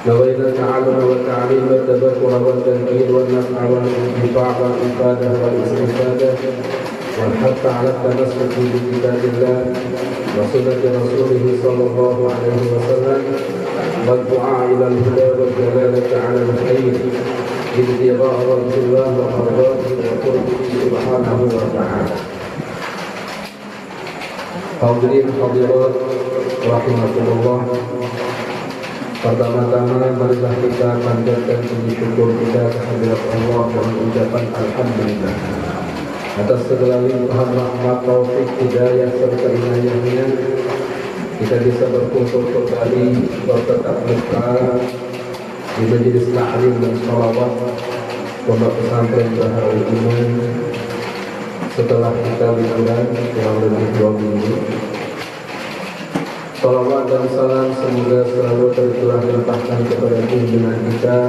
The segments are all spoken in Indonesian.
نوينا التعلم والتعليم والتذكر والتنكير والنفع والانتفاع والإفادة والاستفادة والحث على التمسك بكتاب الله وسنة رسوله صلى الله عليه وسلم والدعاء إلى الهدى والدلالة على الخير ابتغاء وجه الله ومرضاته وقربه سبحانه وتعالى. Hadirin hadirat rahimakumullah. Pertama-tama marilah kita panjatkan puji syukur kita kehadirat Allah dengan ucapan alhamdulillah atas segala limpahan rahmat, taufik, hidayah serta inayahnya kita bisa berkumpul kembali bertatap muka di majelis ta'lim dan sholawat Pondok Pesantren Baharul Iman setelah kita liburan kurang lebih 2 minggu. Salawat dan salam semoga selalu tercurah limpahkan kepada junjungan kita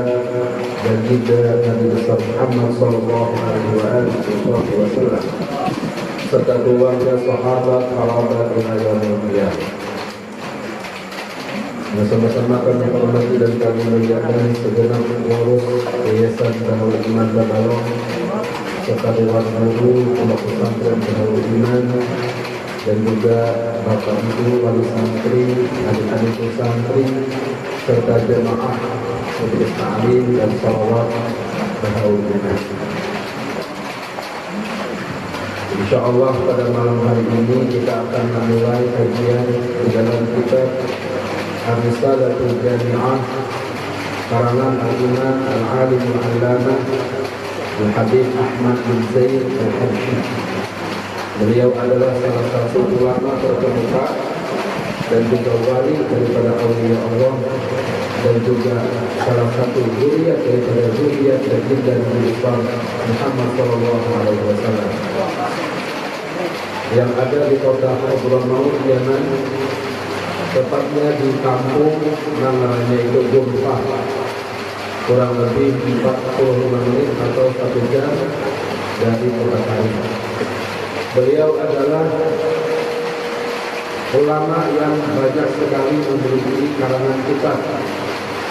dan juga Nabi besar Muhammad sallallahu alaihi wasallam serta keluarga, sahabat, kerabat dan yaumil qiyamah. Bersama-sama kami hormati dan kami muliakan segenap pengurus Yayasan Baharul Iman Babalong serta Dewan Guru Pondok Pesantren Baharul Iman dan juga Bapak Ibu wali santri, adik-adik santri serta jemaah majelis ta'lim dan sholawat Baharul Iman. Insyaallah pada malam hari ini kita akan memulai kajian di dalam kitab Ar-Risalatul Jami'ah karangan Al-Imam Al-Alim Al-Allamah Al-Habib Ahmad bin Zaid Al-Habsyi. Beliau adalah salah satu ulama terkemuka dan juga wali daripada aulia Allah dan juga salah satu zuriat daripada zuriat baginda Nabi besar Muhammad sallallahu alaihi wasallam yang ada di kota Hadramaut Yaman, tepatnya di kampung namanya itu Ghurfah, kurang lebih 45 menit atau 1 jam dari kota Kairo. Beliau adalah ulama yang banyak sekali memiliki karangan kitab.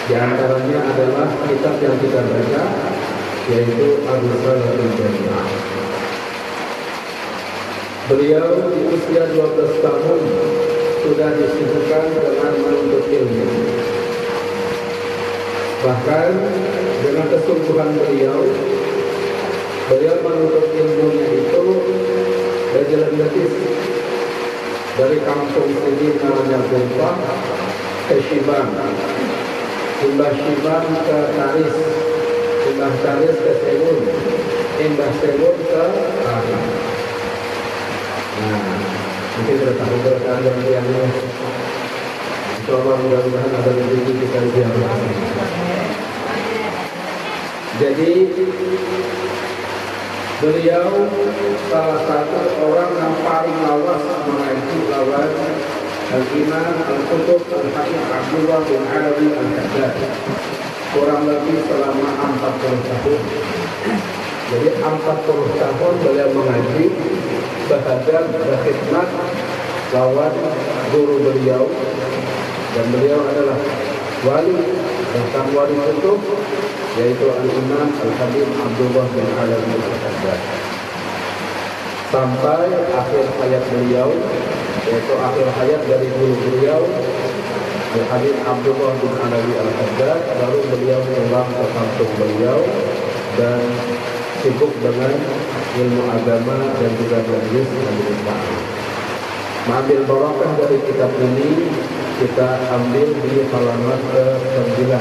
Di antaranya adalah kitab yang kita baca, yaitu Ar-Risalatul Jami'ah. Beliau di usia 12 tahun sudah disibukkan dengan menuntut ilmu. Bahkan dengan kesungguhan beliau menuntut ilmunya itu berjalan letis dari kampung sini namanya Ghurfah ke Shibam, Imbah Shibam ke Taris, Imbah Taris ke Sewun, Imbah Sewun ke Arab. Nah, mungkin sudah tahu berkata yang ini. Insyaallah mudah-mudahan ada rezeki kita ziarah. Jadi beliau salah satu orang yang paling lawas mengaji lawan Al-Imam Al-Qutub Al-Habib Abdullah bin Alawi Al-Haddad kurang lebih selama 40 tahun. Jadi 40 tahun beliau mengaji, bahkan berkhidmat lawan guru beliau, dan beliau adalah wali bahkan wali kutub, yaitu Al-Imam Al-Habib Abdullah bin Alawi Al-Haddad. Sampai akhir hayat beliau, yaitu akhir hayat dari guru beliau Al-Habib Abdullah bin Alawi Al-Haddad, baru beliau pulang ke kampung beliau dan sibuk dengan ilmu agama dan juga majlis ta'lim. Mengambil barakah dari kitab ini kita ambil di halaman ke-9.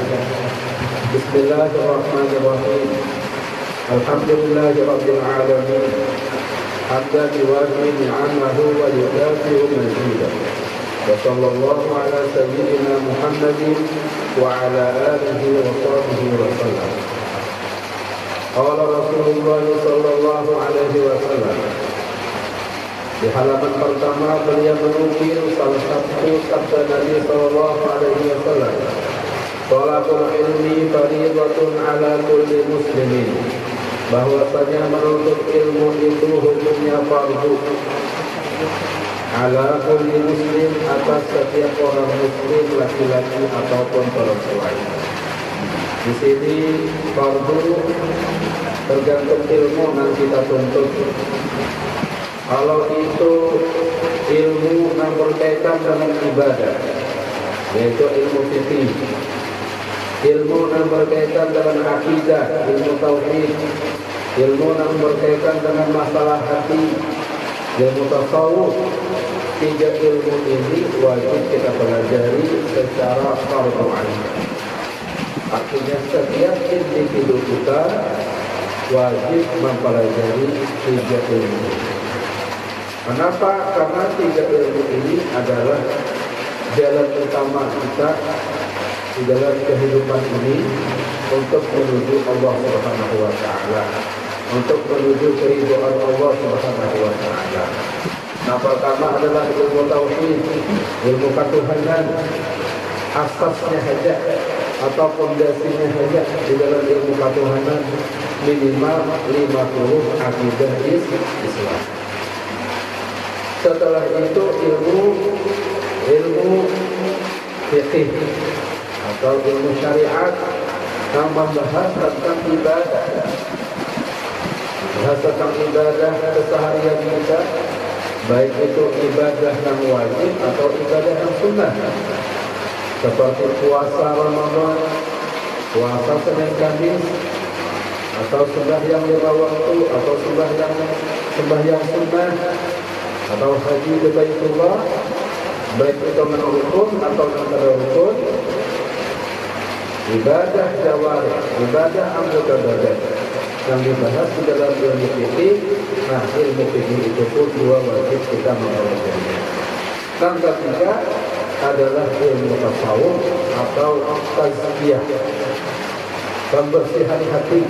Bismillahirrahmanirrahim. Alhamdulillahirabbil alamin. Hamdan yuwafi ni'amahu wa yudafi'u majidah. Wa sallallahu ala sayyidina Muhammadin wa ala alihi wa sahbihi wa sallam. Qala Rasulullah sallallahu alaihi wasallam. Di halaman pertama beliau menukil salah satu sabda Nabi sallallahu alaihi wasallam. Talabul ilmi fardhatun ala kulli muslimin. Bahwasanya menuntut ilmu itu hukumnya fardu ala kulli muslim, atas setiap orang muslim laki-laki ataupun perempuan. Di sini fardu tergantung ilmu yang kita tuntut. Kalau itu ilmu yang berkaitan dengan ibadah, yaitu ilmu fikih, ilmu yang berkaitan dengan akidah, ilmu tauhid, ilmu yang berkaitan dengan masalah hati, ilmu tasawuf, tiga ilmu ini wajib kita pelajari secara fardu ain. Artinya setiap individu kita wajib mempelajari tiga ilmu. Kenapa? Karena tiga ilmu ini adalah jalan utama kita di dalam kehidupan ini untuk menuju Allah Subhanahu wa taala, untuk menuju keridhaan Allah Subhanahu wa taala. Nah, pertama adalah ilmu tauhid, ilmu ketuhanan, asasnya saja atau fondasinya saja di dalam ilmu ketuhanan minimal 50 akidah Islam. Setelah itu ilmu fikih atau ilmu syariat yang membahas tentang ibadah, membahas tentang ibadah keseharian kita, baik itu ibadah yang wajib atau ibadah yang sunnah, seperti puasa Ramadan, puasa Senin Kamis, atau sembahyang 5 waktu, atau sembahyang sunnah, atau haji ke Baitullah, baik itu rukun atau non rukun, ibadah jawari, ibadah anggota badan yang dibahas di dalam ilmu fikih. Nah, ilmu fikih itu pun dua wajib kita mempelajarinya. Dan ketiga adalah ilmu tasawuf atau tazkiyah, pembersihan hati.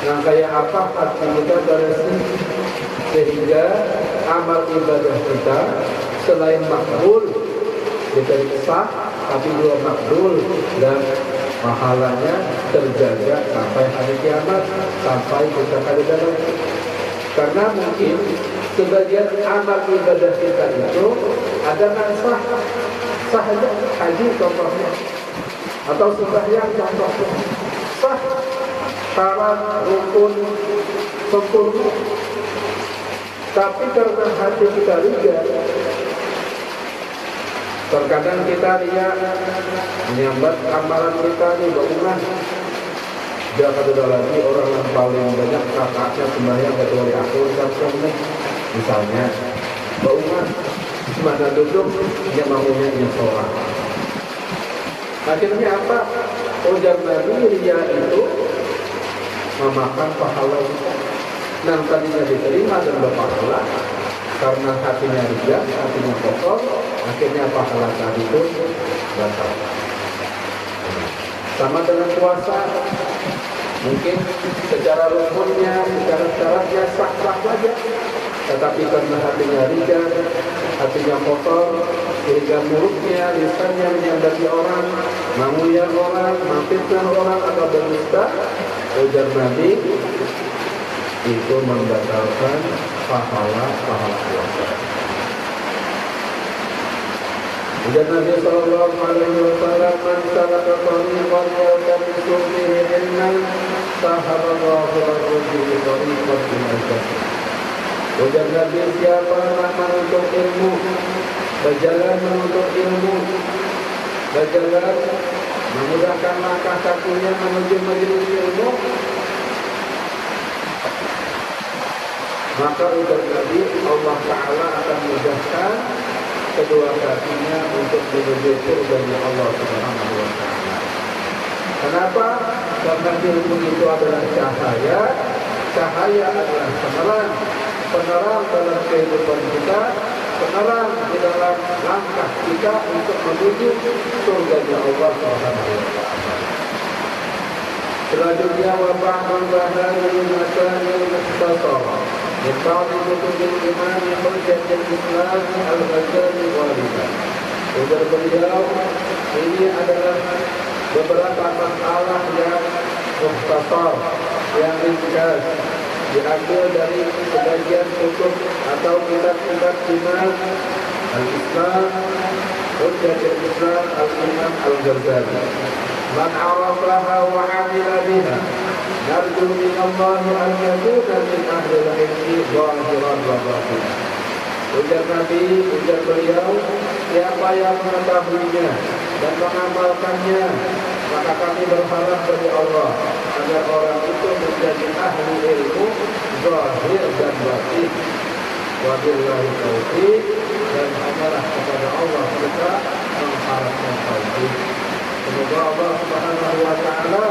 Nah, kayak apa hati kita bersih sehingga amal ibadah kita selain makbul diterima sah, tapi juga makbul dan pahalanya terjaga sampai hari kiamat, sampai kita kali dalam. Karena mungkin sebagian amal ibadah kita itu ada yang sah saja, haji contohnya, atau sembahyang contohnya sah, syarat, rukun, sempurna. Tapi karena hati kita riga, terkadang kita lihat menyambat amalan kita di bangunan. Dia kata lagi orang yang paling banyak kakaknya sembahyang kecuali aku nih. Misalnya bangunan mana duduk dia maunya sholat. Akhirnya apa? Ujar Nabi, ria itu memakan pahala kita. Dan tadinya diterima dan berpahala, karena hatinya ria, hatinya kotor, akhirnya pahala tadi itu batal. Sama dengan puasa, mungkin secara rukunnya, secara syaratnya sah-sah saja, tetapi karena hatinya ria, hatinya kotor, sehingga mulutnya, lisannya menyandari orang, mengunyah orang, memfitnah orang atau berdusta, ujar Nabi, itu membatalkan pahala puasa. Ujar Nabi sallallahu alaihi wasallam, "Man salaka tariqan yaltamisu fihi ilman, sahalallahu lahu bihi tariqan ilal jannah." Ujar Nabi, siapa yang menuntut ilmu, berjalan menuntut ilmu, berjalan memudahkan langkah kakinya menuju majelis ilmu, maka ujar Nabi, Allah Ta'ala akan mudahkan kedua kakinya untuk menuju surganya Allah Subhanahu wa Ta'ala. Kenapa? Karena ilmu itu adalah cahaya, cahaya adalah penerang dalam kehidupan kita, penerang di dalam langkah kita untuk menuju surganya Allah Subhanahu wa Ta'ala. Selanjutnya wabahul bahari masyarakat mukhtasar Nifadi kutubul imam Hujjatul Islam Al-Ghazali Walidah. Ujar beliau, ini adalah beberapa masalah yang mukhtasar, yang ringkas, diambil dari sebagian kutub atau kitab-kitab imam Al-Islam Hujjatul Islam Al-Imam Al-Ghazali. من عرفها وعمل بها نرجو من الله أن يكون من أهل العلم ظاهرا وباطنا. Ujar Nabi, ujar beliau, siapa yang mengetahuinya dan mengamalkannya, maka kami berharap dari Allah agar orang itu menjadi ahli ilmu zahir dan batin. Wabillahi taufiq, dan hanyalah kepada Allah kita mengharapkan taufiq. Semoga Allah Subhanahu wa taala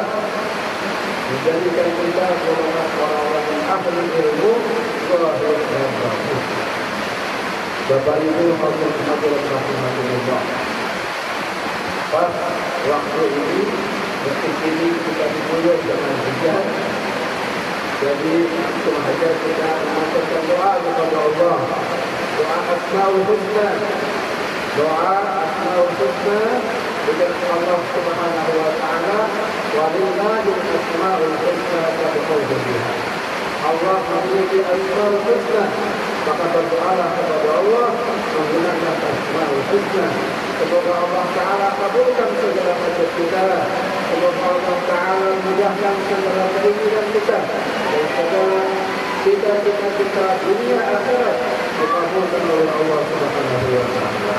menjadikan kita golongan orang-orang yang ahli ilmu zahir dan batin. Bapak Ibu hadirin rahimahullah. Pas waktu ini, detik ini kita dimulai dengan hujan. Jadi langsung saja kita mengaturkan doa kepada Allah. Doa Asmaul Husna. Doa Asmaul Husna dengan Allah Subhanahu wa taala, walillahil asmaul husna fad'uuhu biha. Allah memiliki Asmaul Husna, maka berdoalah kepada Allah menggunakan Asmaul Husna. Semoga Allah Ta'ala kabulkan segala hajat kita. Semoga Allah Ta'ala mudahkan segala keinginan kita dan segala cita-cita kita dunia akhirat dikabulkan oleh Allah Subhanahu wa taala.